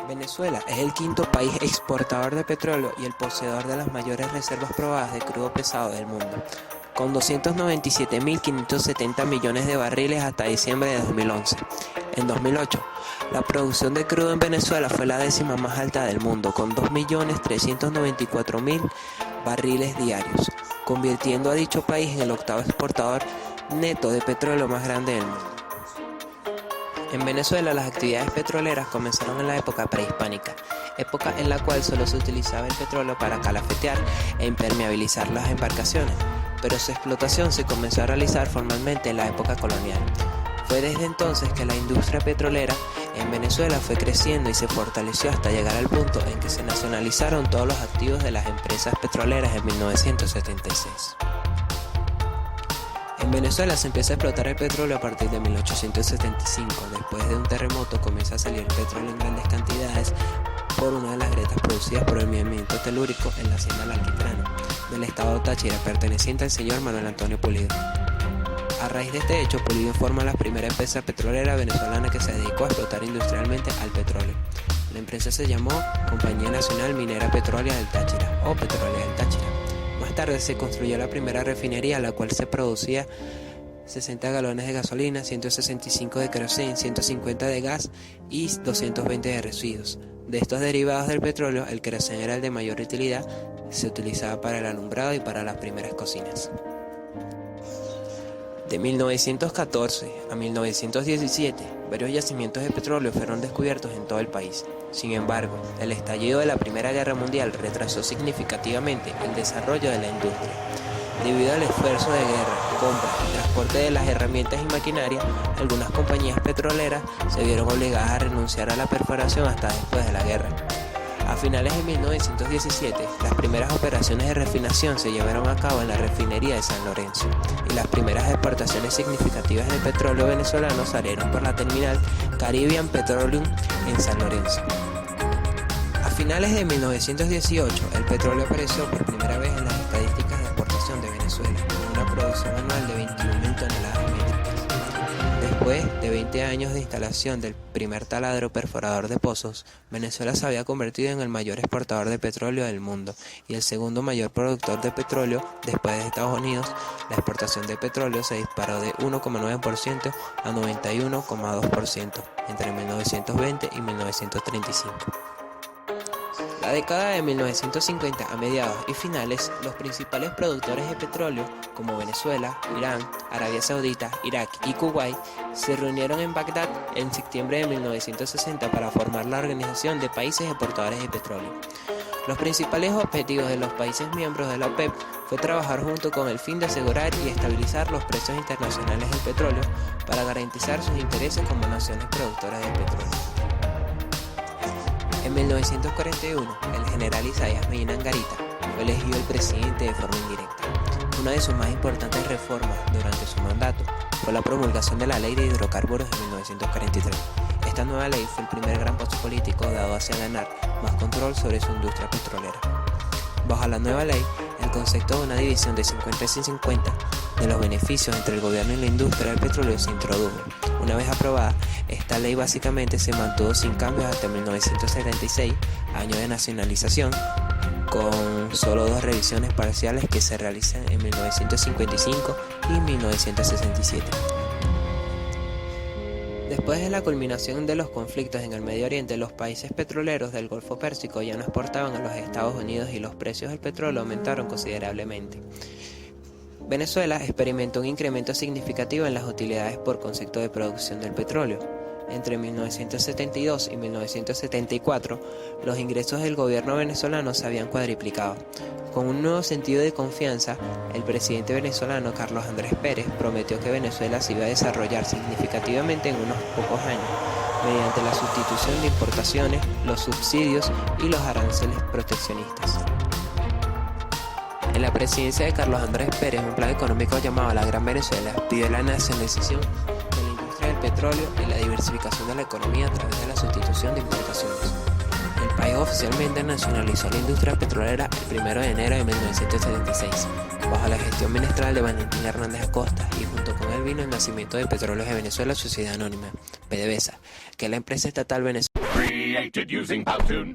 Venezuela es el quinto país exportador de petróleo y el poseedor de las mayores reservas probadas de crudo pesado del mundo, con 297.570 millones de barriles hasta diciembre de 2011. En 2008, la producción de crudo en Venezuela fue la décima más alta del mundo, con 2.394.000 barriles diarios, convirtiendo a dicho país en el octavo exportador neto de petróleo más grande del mundo. En Venezuela, las actividades petroleras comenzaron en la época prehispánica, época en la cual solo se utilizaba el petróleo para calafetear e impermeabilizar las embarcaciones, pero su explotación se comenzó a realizar formalmente en la época colonial. Fue desde entonces que la industria petrolera en Venezuela fue creciendo y se fortaleció hasta llegar al punto en que se nacionalizaron todos los activos de las empresas petroleras en 1976. En Venezuela se empieza a explotar el petróleo a partir de 1875. Después de un terremoto comienza a salir petróleo en grandes cantidades por una de las grietas producidas por el movimiento telúrico en la hacienda La Alquitrán, del estado Táchira, perteneciente al señor Manuel Antonio Pulido. A raíz de este hecho, Pulido forma la primera empresa petrolera venezolana que se dedicó a explotar industrialmente al petróleo. La empresa se llamó Compañía Nacional Minera Petrólea del Táchira, o Petrolera del Táchira. Más tarde se construyó la primera refinería, la cual se producía 60 galones de gasolina, 165 de queroseno, 150 de gas y 220 de residuos. De estos derivados del petróleo, el queroseno era el de mayor utilidad, se utilizaba para el alumbrado y para las primeras cocinas. De 1914 a 1917, varios yacimientos de petróleo fueron descubiertos en todo el país. Sin embargo, el estallido de la Primera Guerra Mundial retrasó significativamente el desarrollo de la industria. Debido al esfuerzo de guerra, compra y transporte de las herramientas y maquinaria, algunas compañías petroleras se vieron obligadas a renunciar a la perforación hasta después de la guerra. A finales de 1917, las primeras operaciones de refinación se llevaron a cabo en la refinería de San Lorenzo y las primeras exportaciones significativas de petróleo venezolano salieron por la terminal Caribbean Petroleum en San Lorenzo. A finales de 1918, el petróleo apareció por primera vez en las estadísticas de exportación de Venezuela, con una producción anual de 21.000 toneladas métricas. Después de 20 años de instalación del primer taladro perforador de pozos, Venezuela se había convertido en el mayor exportador de petróleo del mundo y el segundo mayor productor de petróleo después de Estados Unidos. La exportación de petróleo se disparó de 1,9% a 91,2% entre 1920 y 1935. La década de 1950 a mediados y finales, los principales productores de petróleo, como Venezuela, Irán, Arabia Saudita, Irak y Kuwait, se reunieron en Bagdad en septiembre de 1960 para formar la Organización de Países Exportadores de Petróleo. Los principales objetivos de los países miembros de la OPEP fue trabajar junto con el fin de asegurar y estabilizar los precios internacionales del petróleo para garantizar sus intereses como naciones productoras de petróleo. En 1941, el general Isaías Medina Angarita fue elegido el presidente de forma indirecta. Una de sus más importantes reformas durante su mandato fue la promulgación de la Ley de Hidrocarburos de 1943. Esta nueva ley fue el primer gran paso político dado hacia ganar más control sobre su industria petrolera. Bajo la nueva ley, el concepto de una división de 50 y 50 de los beneficios entre el gobierno y la industria del petróleo se introdujo. Una vez aprobada, esta ley básicamente se mantuvo sin cambios hasta 1976, año de nacionalización, con solo dos revisiones parciales que se realizan en 1955 y 1967. Después de la culminación de los conflictos en el Medio Oriente, los países petroleros del Golfo Pérsico ya no exportaban a los Estados Unidos y los precios del petróleo aumentaron considerablemente. Venezuela experimentó un incremento significativo en las utilidades por concepto de producción del petróleo. Entre 1972 y 1974, los ingresos del gobierno venezolano se habían cuadriplicado. Con un nuevo sentido de confianza, el presidente venezolano Carlos Andrés Pérez prometió que Venezuela se iba a desarrollar significativamente en unos pocos años, mediante la sustitución de importaciones, los subsidios y los aranceles proteccionistas. En la presidencia de Carlos Andrés Pérez, un plan económico llamado La Gran Venezuela pidió la nacionalización de la industria del petróleo y la diversificación de la economía a través de la sustitución de importaciones. El país oficialmente nacionalizó la industria petrolera el 1 de enero de 1976, bajo la gestión ministerial de Valentín Hernández Acosta, y junto con él vino el nacimiento de Petróleos de Venezuela Sociedad Anónima, PDVSA, que es la empresa estatal venezolana. Created using Powtoon.